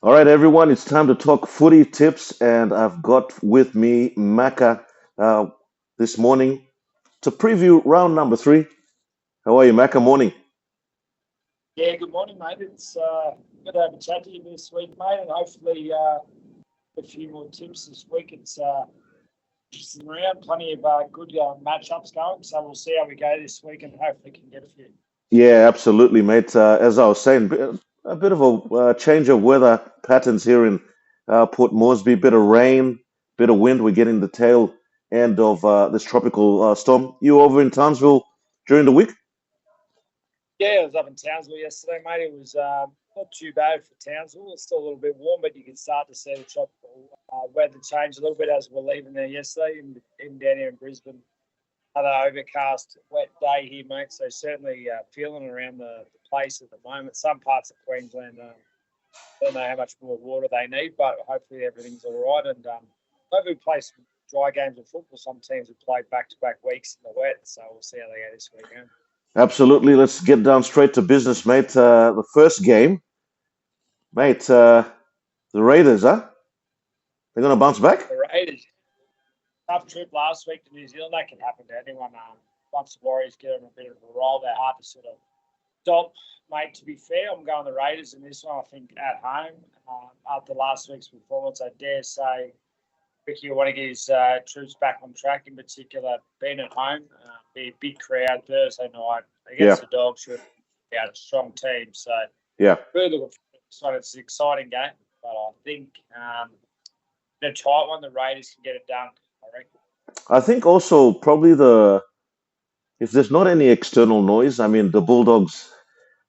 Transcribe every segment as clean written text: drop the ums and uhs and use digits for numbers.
All right, everyone, it's time to talk footy tips, and I've got with me Maka uh, this morning to preview round number three. How are you, Maka? Morning. Yeah, good morning, mate. It's good to have a chat to you this week, mate, and hopefully a few more tips this week. It's interesting round, plenty of good matchups going, so we'll see how we go this week, and hopefully can get a few. Yeah, absolutely, mate. As I was saying, a bit of a change of weather patterns here in Port Moresby. Bit of rain, bit of wind. We're getting the tail end of this tropical storm. You over in Townsville during the week? Yeah, I was up in Townsville yesterday, mate. It was not too bad for Townsville. It's still a little bit warm, but you can start to see the tropical weather change a little bit as we're leaving there yesterday, even down here in Brisbane. Another overcast, wet day here, mate. So certainly feeling around the place at the moment. Some parts of Queensland don't know how much more water they need, but hopefully everything's all right. And hopefully we play some dry games of football. Some teams have played back-to-back weeks in the wet, so we'll see how they go this weekend. Absolutely. Let's get down straight to business, mate. The first game, mate. The Raiders, huh? They're gonna bounce back. The Raiders, tough trip last week to New Zealand. That can happen to anyone. Once the Warriors get on a bit of a roll, they're hard to sort of stop, mate. To be fair, I'm going the Raiders in this one. I think at home, after last week's performance, I dare say Ricky will want to get his troops back on track. In particular, being at home, be a big crowd Thursday night Yeah, against the Dogs, who are a strong team. So yeah. really looking forward to this one. It's an exciting game, but I think in a tight one, the Raiders can get it done. I reckon. I think also probably if there's not any external noise, I mean the Bulldogs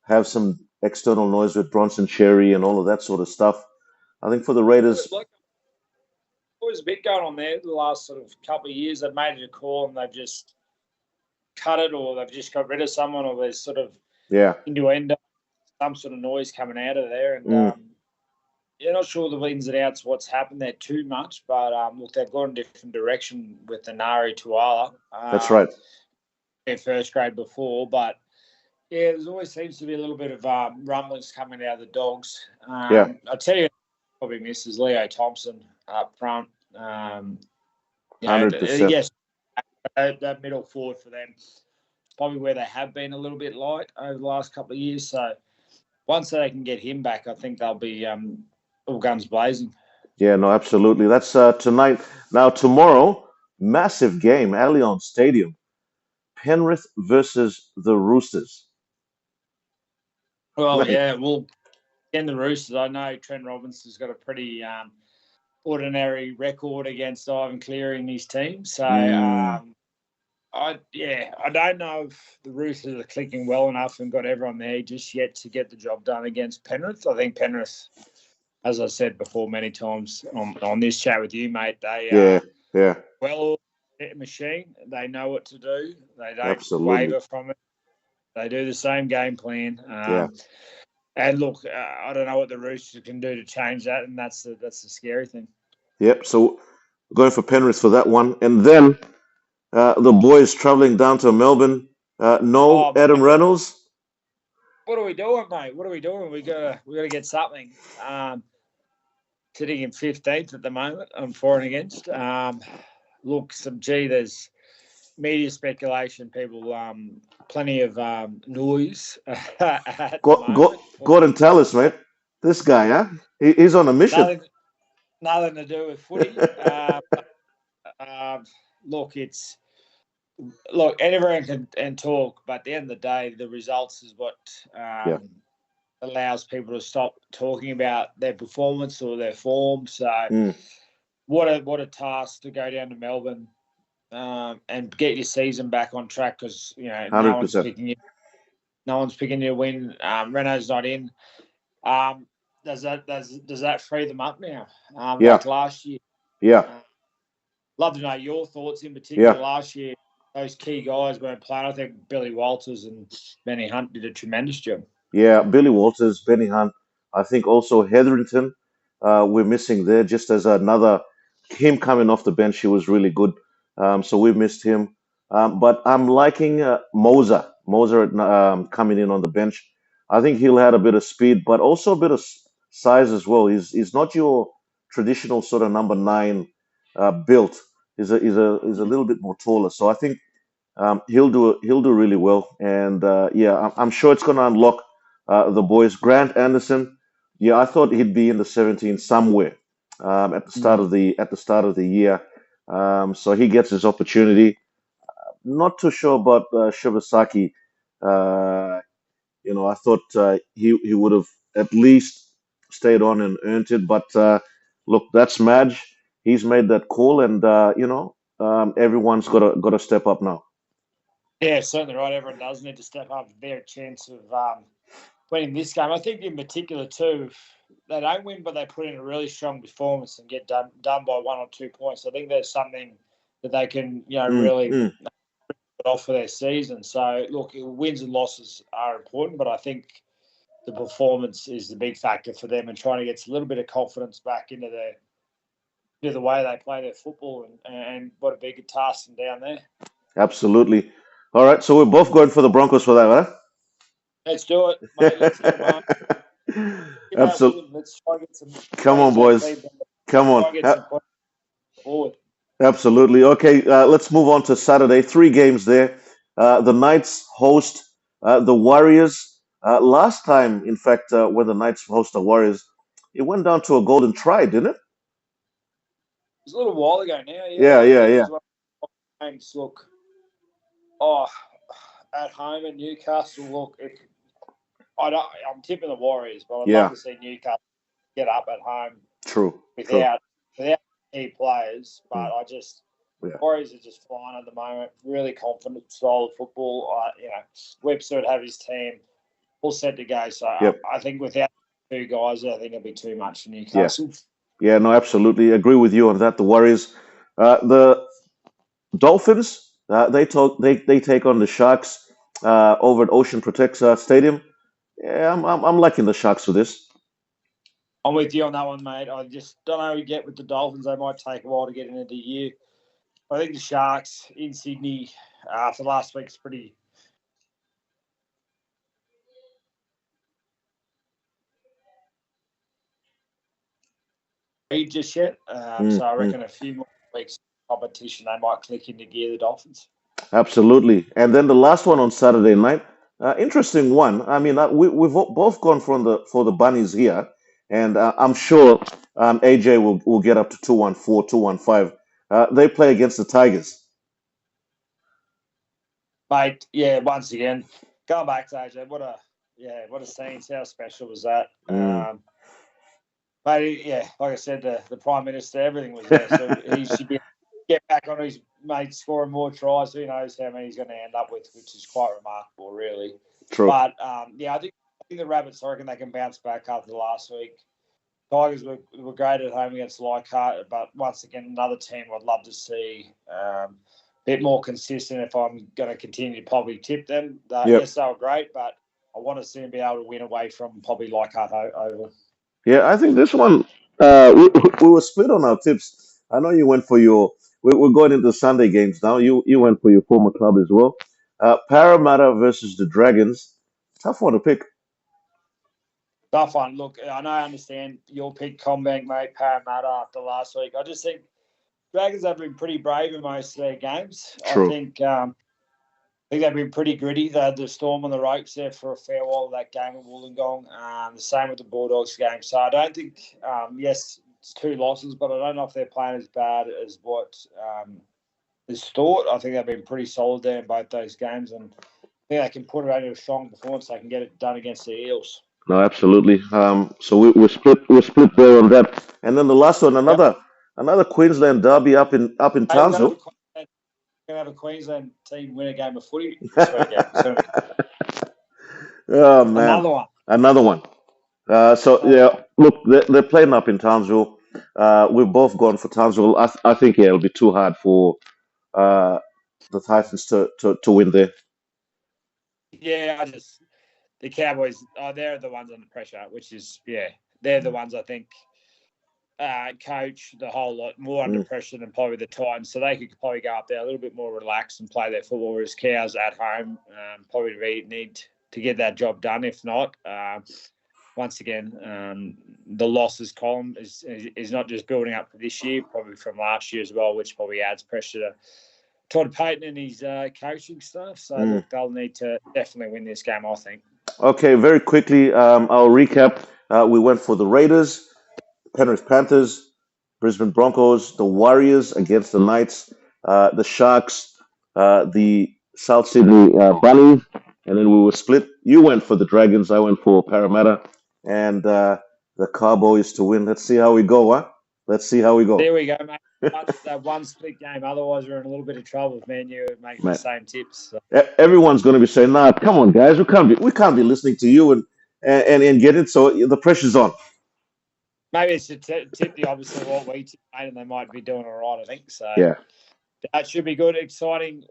have some external noise with Bronson Cherry and all of that sort of stuff. I think for the Raiders, Like, always a bit going on there the last sort of couple of years. They've made it a call and they've just cut it, or they've just got rid of someone, or there's sort of yeah, innuendo, some sort of noise coming out of there. And mm, you're not sure the ins and outs, what's happened there too much, but look, they've gone a different direction with the Nari Tuala that's right. in first grade before. But yeah, there's always seems to be a little bit of rumblings coming out of the Dogs. Yeah, I tell you, probably misses Leo Thompson up front. hundred percent. Yes, that middle forward for them is probably where they have been a little bit light over the last couple of years. So once they can get him back, I think they'll be all guns blazing. Yeah, no, absolutely. That's tonight. Now tomorrow, massive game, Allianz Stadium, Penrith versus the Roosters. Well, Mate, yeah, well, in the Roosters, I know Trent Robinson's got a pretty ordinary record against Ivan Cleary and his team. So mm, I don't know if the Roosters are clicking well enough and got everyone there just yet to get the job done against Penrith. I think Penrith, as I said before many times on this chat with you, mate, they yeah, are yeah, well machine. They know what to do. They don't absolutely. waver from it. They do the same game plan. Yeah. And look, I don't know what the Roosters can do to change that, and that's the scary thing. Yep. So going for Penrith for that one, and then the boys traveling down to Melbourne. No Oh, Adam mate, Reynolds. what are we doing, mate? What are we doing? We gotta get something. Sitting in 15th at the moment on for and against. Look, there's media speculation, people, plenty of noise at the Go, moment. Gordon Tallis, mate. This guy, huh? He's on a mission. Nothing, nothing to do with footy. Uh, look, anyone can talk, but at the end of the day, the results is what Yeah. allows people to stop talking about their performance or their form. So, Mm, what a task to go down to Melbourne and get your season back on track, because no one's 100%. picking you. No one's picking you to win. Renault's not in. Um, does that free them up now? Yeah. Like last year. Yeah. Uh, Love to know your thoughts in Yeah. particular. Last year, those key guys weren't playing. I think Billy Walters and Benny Hunt did a tremendous job. Yeah. Billy Walters, Benny Hunt. I think also Hetherington. We're missing there just as another. Him coming off the bench, he was really good. So we missed him. But I'm liking Moser. Moser coming in on the bench. I think he'll have a bit of speed, but also a bit of size as well. He's not your traditional sort of number nine built. He's a little bit more taller. So I think he'll do really well. And yeah, I'm sure it's going to unlock the boys. Grant Anderson. Yeah, I thought he'd be in the 17 somewhere at the start of the year. So he gets his opportunity. Not too sure about Shibasaki. Uh, I thought he would have at least stayed on and earned it. But look, that's Madge. He's made that call, and everyone's got to step up now. Yeah, certainly right. Everyone does need to step up their chance of winning this game. I think in particular too, if they don't win, but they put in a really strong performance and get done by 1 or 2 points. I think there's something that they can really put off for their season. So look, wins and losses are important, but I think the performance is the big factor for them and trying to get a little bit of confidence back into the way they play their football and what a big task down there. Absolutely. All right, so we're both going for the Broncos for that, huh? Let's do it, mate. Let's get them on. Absolutely. Let's try and get some Come on, boys. feedback. Come on. Try and get some points forward. Absolutely. Okay, let's move on to Saturday. 3 games there. The Knights host the Warriors. Last time, in fact, when the Knights host the Warriors, it went down to a golden try, didn't it? It was a little while ago now. Yeah, Yeah, I yeah, think it yeah. was one of the games. Look, at home at Newcastle. Look, I'm tipping the Warriors, but I'd love Yeah, to see Newcastle get up at home true, true. without key players. But Mm, yeah, Warriors are just flying at the moment. Really confident style of football. Webster would have his team all set to go. So yep, I think without 2 guys, I think it'd be too much for yeah, Newcastle. yeah. No, absolutely agree with you on that. The Warriors, the Dolphins, they take on the Sharks over at Ocean Protect Stadium. Yeah, I'm liking the Sharks for this. I'm with you on that one, mate. I just don't know how we get with the Dolphins. They might take a while to get into the year. I think the Sharks in Sydney after last week's pretty just yet. So I Mm. reckon a few more weeks of competition, they might click into gear, the Dolphins. Absolutely. And then the last one on Saturday night, interesting one. I mean, we've both gone for the Bunnies here, and I'm sure AJ will get up to 214, 215. They play against the Tigers. Mate, yeah, once again, going back to AJ, what a scene. How special was that? Mm. Mate, yeah, like I said, the Prime Minister, everything was there. So he should get back on his mate scoring more tries. Who knows how many he's going to end up with, which is quite remarkable, really. True. But, I think the Rabbits, I reckon they can bounce back after last week. Tigers were great at home against Leichhardt, but once again, another team I'd love to see a bit more consistent if I'm going to continue to probably tip them. Yep. Yes, they were great, but I want to see them be able to win away from probably Leichhardt over. Yeah, I think this one, we were split on our tips. I know you went for we're going into Sunday games now. You went for your former club as well. Parramatta versus the Dragons. Tough one to pick. Tough one. Look, I understand your pick, Combank, mate, Parramatta after last week. I just think Dragons have been pretty brave in most of their games. I True. think they've been pretty gritty. They had the Storm on the ropes there for a fair while of that game at Wollongong. The same with the Bulldogs game. So I don't think, yes, it's 2 losses, but I don't know if they're playing as bad as what is thought. I think they've been pretty solid there in both those games, and I think they can put it into a strong performance. They can get it done against the Eels. No, absolutely. So we're split there on that. And then the last one, Yep. another Queensland derby up in Hey, we're going Townsville. to have a Queensland team win a game of footy this weekend. So Oh man, another one. another one. So Another yeah, one. look, they're playing up in Townsville. We've both gone for Townsville. I think yeah, it'll be too hard for uh, the Titans to win there. Yeah, the Cowboys, they're the ones under pressure, which is, they're the ones I think coach the whole lot more under Mm, pressure than probably the Titans. So they could probably go up there a little bit more relaxed and play their football, whereas Cows at home probably need to get that job done. If not, I once again, the losses column is not just building up for this year, probably from last year as well, which probably adds pressure to Todd Payton and his coaching staff. So, look, they'll need to definitely win this game, I think. Okay, very quickly, I'll recap. We went for the Raiders, Penrith Panthers, Brisbane Broncos, the Warriors against the Knights, the Sharks, the South Sydney Bunnies, and then we were split. You went for the Dragons, I went for Parramatta, and the Cowboys to win. Let's see how we go, huh? Let's see how we go. There we go, mate. That one split game. Otherwise, we're in a little bit of trouble if me and you are making the same tips. So. Everyone's going to be saying, "Nah, come on, guys, we can't be listening to you and get it." So the pressure's on. Maybe it's to tip the opposite of what we tip, and they might be doing all right, I think. So yeah, that should be good. Exciting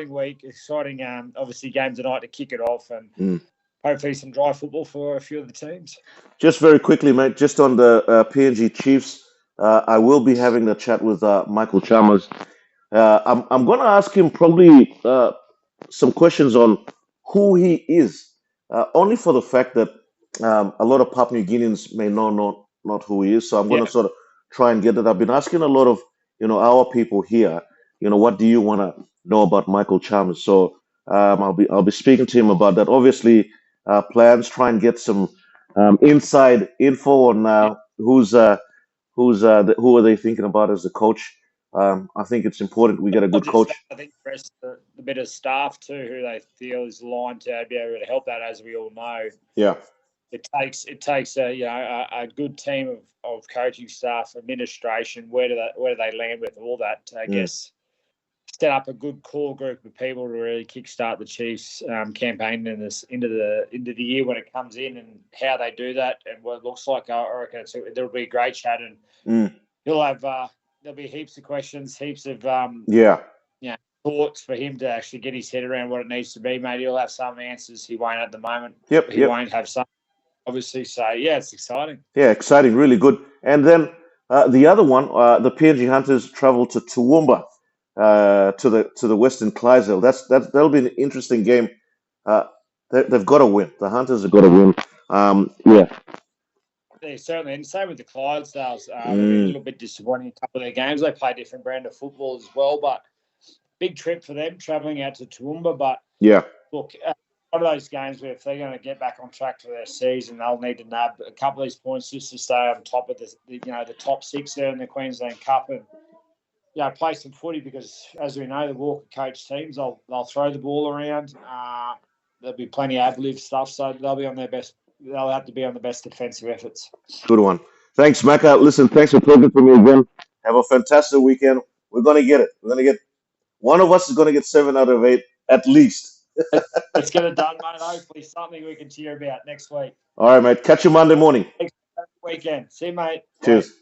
week. Exciting, obviously, game tonight to kick it off, and hopefully some dry football for a few of the teams. Just very quickly, mate, just on the PNG Chiefs, I will be having a chat with Michael Charas. I'm going to ask him probably some questions on who he is, only for the fact that a lot of Papua New Guineans may know not who he is. So I'm going to sort of try and get that. I've been asking a lot of our people here. What do you want to know about Michael Charas? So I'll be speaking to him about that. Obviously, plans try and get some inside info on who are they thinking about as the coach. I think it's important we get a good coach. I think the rest of the bit of staff too, who they feel is aligned to be able to help that, as we all know. Yeah, it takes a good team of coaching staff, administration. Where do they land with all that? I guess set up a good core group of people to really kickstart the Chiefs campaign in this into the year when it comes in, and how they do that and what it looks like. I reckon there'll be a great chat, and you'll have there'll be heaps of questions, heaps of thoughts for him to actually get his head around what it needs to be. Maybe he'll have some answers. He won't at the moment. He won't have some, obviously. So it's exciting. Yeah, exciting, really good. And then the other one, the PNG Hunters travel to Toowoomba. To the Western Clydesdale. That'll be an interesting game. They've got to win. The Hunters have got to win. Yeah, certainly. And same with the Clydesdales. A little bit disappointing in a couple of their games. They play a different brand of football as well, but big trip for them travelling out to Toowoomba. But look, one of those games where if they're going to get back on track for their season, they'll need to nab a couple of these points just to stay on top of the top six there in the Queensland Cup and play some footy, because as we know, the Walker coach teams, they'll throw the ball around. There'll be plenty of ad-lib stuff, so they'll be on their best. They'll have to be on the best defensive efforts. Good one. Thanks, Macca. Listen, thanks for talking to me again. Have a fantastic weekend. We're going to get it. We're going to get one of us is going to get 7 out of 8 at least. Let's get it done, mate. Hopefully something we can cheer about next week. All right, mate. Catch you Monday morning. Next weekend. See you, mate. Cheers. Bye.